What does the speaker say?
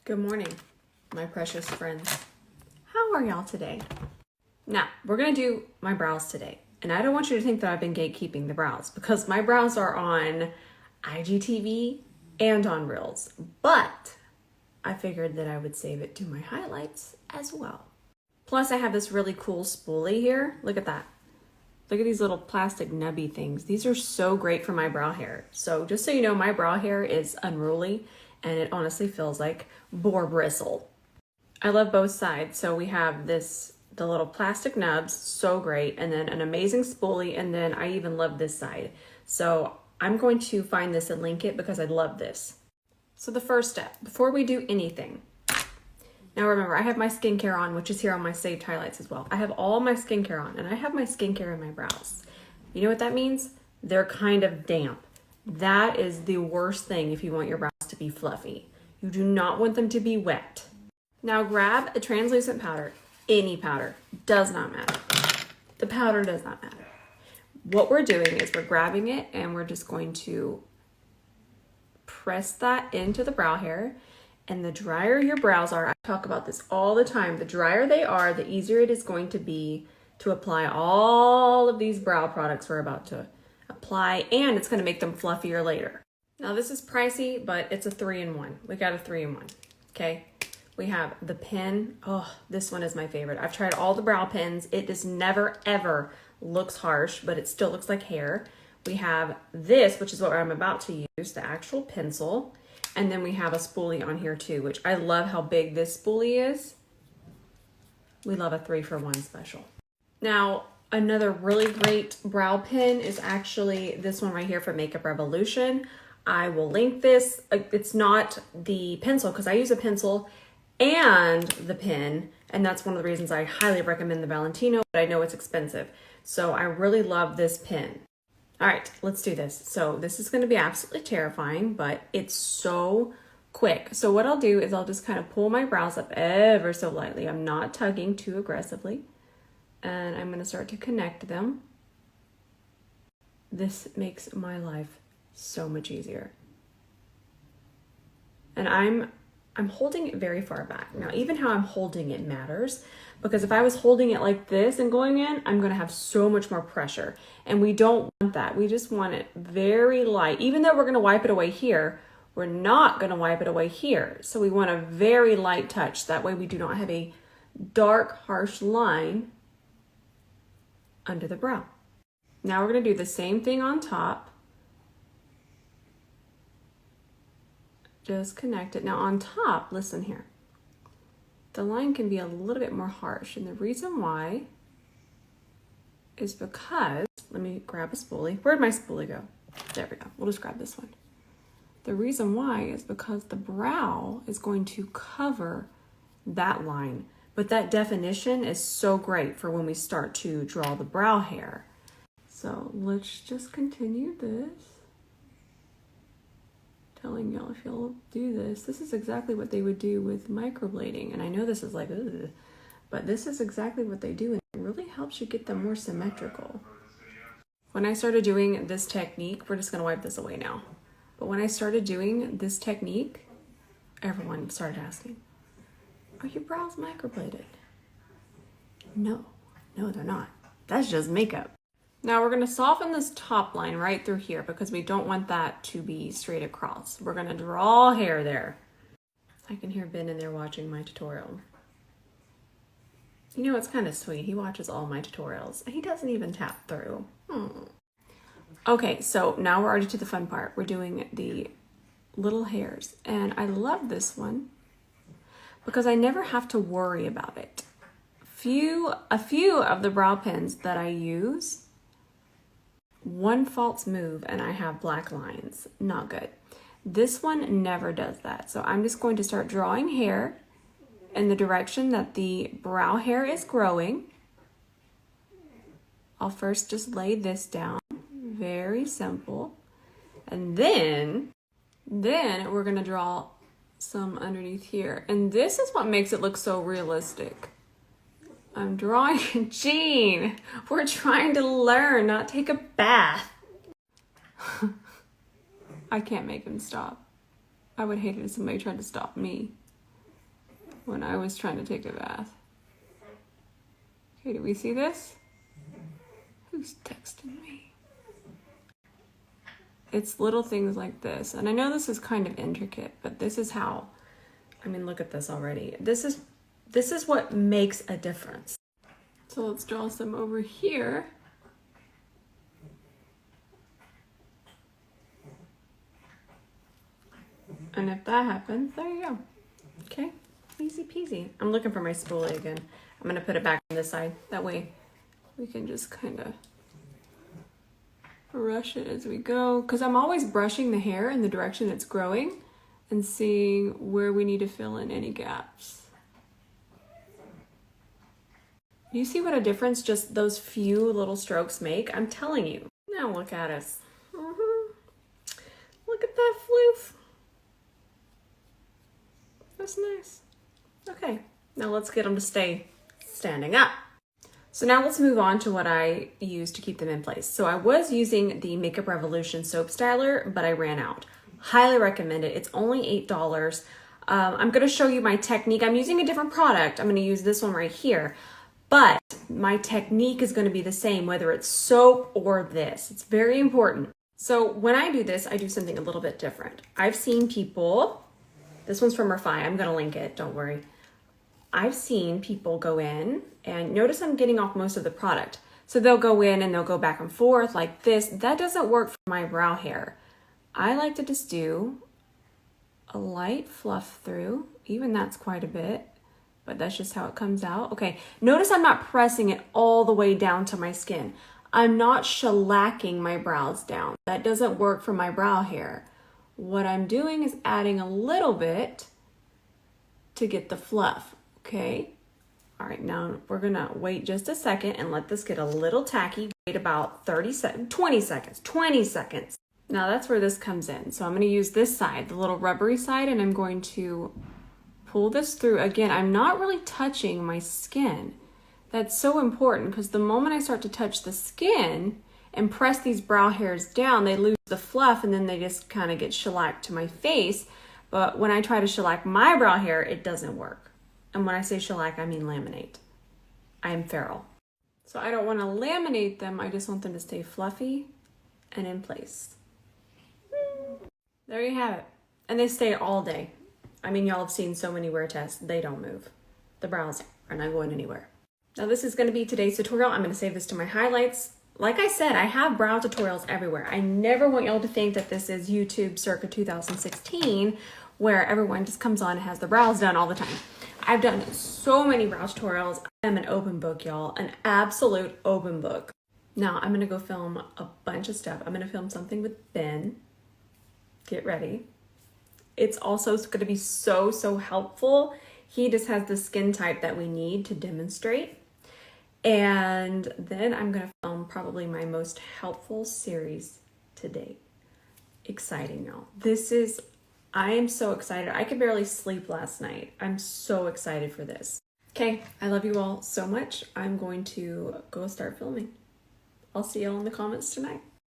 Good morning, my precious friends. How are y'all today? Now, we're gonna do my brows today. And I don't want you to think that I've been gatekeeping the brows because my brows are on IGTV and on Reels. But I figured that I would save it to my highlights as well. Plus, I have this really cool spoolie here. Look at that. Look at these little plastic nubby things. These are so great for my brow hair. So just so you know, my brow hair is unruly and it honestly feels like boar bristle. I love both sides. So we have the little plastic nubs, so great, and then an amazing spoolie, and then I even love this side. So I'm going to find this and link it because I love this. So the first step, before we do anything, now remember, I have my skincare on, which is here on my saved highlights as well. I have all my skincare on, and I have my skincare in my brows. You know what that means? They're kind of damp. That is the worst thing if you want your brows to be fluffy. You do not want them to be wet. Now grab a translucent powder, any powder, does not matter. The powder does not matter. What we're doing is we're grabbing it and we're just going to press that into the brow hair. And the drier your brows are, I talk about this all the time, the drier they are, the easier it is going to be to apply all of these brow products we're about to apply, and it's going to make them fluffier later. Now this is pricey, but it's a 3-in-1. We got a 3-in-1, okay? We have the pen. Oh, this one is my favorite. I've tried all the brow pens. It just never, ever looks harsh, but it still looks like hair. We have this, which is what I'm about to use, the actual pencil. And then we have a spoolie on here too, which I love how big this spoolie is. We love a 3-for-1 special. Now, another really great brow pen is actually this one right here from Makeup Revolution. I will link this. It's not the pencil because I use a pencil and the pen, and that's one of the reasons I highly recommend the Valentino, but I know it's expensive. So I really love this pen. All right, let's do this. So this is going to be absolutely terrifying, but it's so quick. So what I'll do is I'll just kind of pull my brows up ever so lightly. I'm not tugging too aggressively, and I'm going to start to connect them. This makes my life so much easier. And I'm holding it very far back. Now, even how I'm holding it matters, because if I was holding it like this and going in, I'm going to have so much more pressure. And we don't want that. We just want it very light. Even though we're going to wipe it away here, we're not going to wipe it away here. So we want a very light touch. That way we do not have a dark, harsh line under the brow. Now we're going to do the same thing on top. Just connect it. Now on top, listen here. The line can be a little bit more harsh, and the reason why is because, let me grab a spoolie. Where'd my spoolie go? There we go. We'll just grab this one. The reason why is because the brow is going to cover that line, but that definition is so great for when we start to draw the brow hair. So let's just continue this. Telling y'all if you'll do this. This is exactly what they would do with microblading. And I know this is like, ugh, but this is exactly what they do. And it really helps you get them more symmetrical. When I started doing this technique, we're just gonna wipe this away now. But when I started doing this technique, everyone started asking, are your brows microbladed? No, they're not. That's just makeup. Now we're going to soften this top line right through here because we don't want that to be straight across. We're going to draw hair there. I can hear Ben in there watching my tutorial. You know, it's kind of sweet. He watches all my tutorials. He doesn't even tap through. Okay, so now we're already to the fun part. We're doing the little hairs. And I love this one because I never have to worry about it. A few of the brow pens that I use, one false move and I have black lines. Not good. This one never does that. So I'm just going to start drawing hair in the direction that the brow hair is growing. I'll first just lay this down. Very simple. And then we're going to draw some underneath here. And this is what makes it look so realistic. I'm drawing Jean. We're trying to learn, not take a bath. I can't make him stop. I would hate it if somebody tried to stop me. when I was trying to take a bath. Okay, do we see this? Who's texting me? It's little things like this. And I know this is kind of intricate, but this is how, I mean, look at this already. This is what makes a difference. So let's draw some over here. And if that happens, there you go. Okay, easy peasy. I'm looking for my spoolie again. I'm gonna put it back on this side. That way we can just kind of brush it as we go. Because I'm always brushing the hair in the direction it's growing and seeing where we need to fill in any gaps. You see what a difference just those few little strokes make? I'm telling you. Now look at us. Look at that floof. That's nice. Okay, now let's get them to stay standing up. So now let's move on to what I use to keep them in place. So I was using the Makeup Revolution soap styler, but I ran out. Highly recommend it. It's only $8. I'm gonna show you my technique. I'm using a different product. I'm gonna use this one right here, but my technique is gonna be the same, whether it's soap or this. It's very important. So when I do this, I do something a little bit different. I've seen people, this one's from Refy. I'm gonna link it, don't worry. I've seen people go in and notice I'm getting off most of the product. So they'll go in and they'll go back and forth like this. That doesn't work for my brow hair. I like to just do a light fluff through. Even that's quite a bit, but that's just how it comes out. Okay, notice I'm not pressing it all the way down to my skin. I'm not shellacking my brows down. That doesn't work for my brow hair. What I'm doing is adding a little bit to get the fluff, okay? All right, now we're gonna wait just a second and let this get a little tacky. Wait about 20 seconds. Now that's where this comes in. So I'm gonna use this side, the little rubbery side, and I'm going to pull this through. Again, I'm not really touching my skin. That's so important because the moment I start to touch the skin and press these brow hairs down, they lose the fluff and then they just kind of get shellacked to my face. But when I try to shellac my brow hair, it doesn't work. And when I say shellac, I mean laminate. I am feral. So I don't want to laminate them. I just want them to stay fluffy and in place. There you have it. And they stay all day. I mean, y'all have seen so many wear tests. They don't move. The brows are not going anywhere. Now this is going to be today's tutorial. I'm going to save this to my highlights. Like I said, I have brow tutorials everywhere. I never want y'all to think that this is YouTube circa 2016 where everyone just comes on and has their brows done all the time. I've done so many brow tutorials. I'm an open book, y'all, an absolute open book. Now I'm gonna go film a bunch of stuff. I'm gonna film something with Ben. Get ready. It's also gonna be so helpful. He just has the skin type that we need to demonstrate. And then I'm gonna film probably my most helpful series to date. Exciting, y'all. I am so excited. I could barely sleep last night. I'm so excited for this. Okay, I love you all so much. I'm going to go start filming. I'll see y'all in the comments tonight.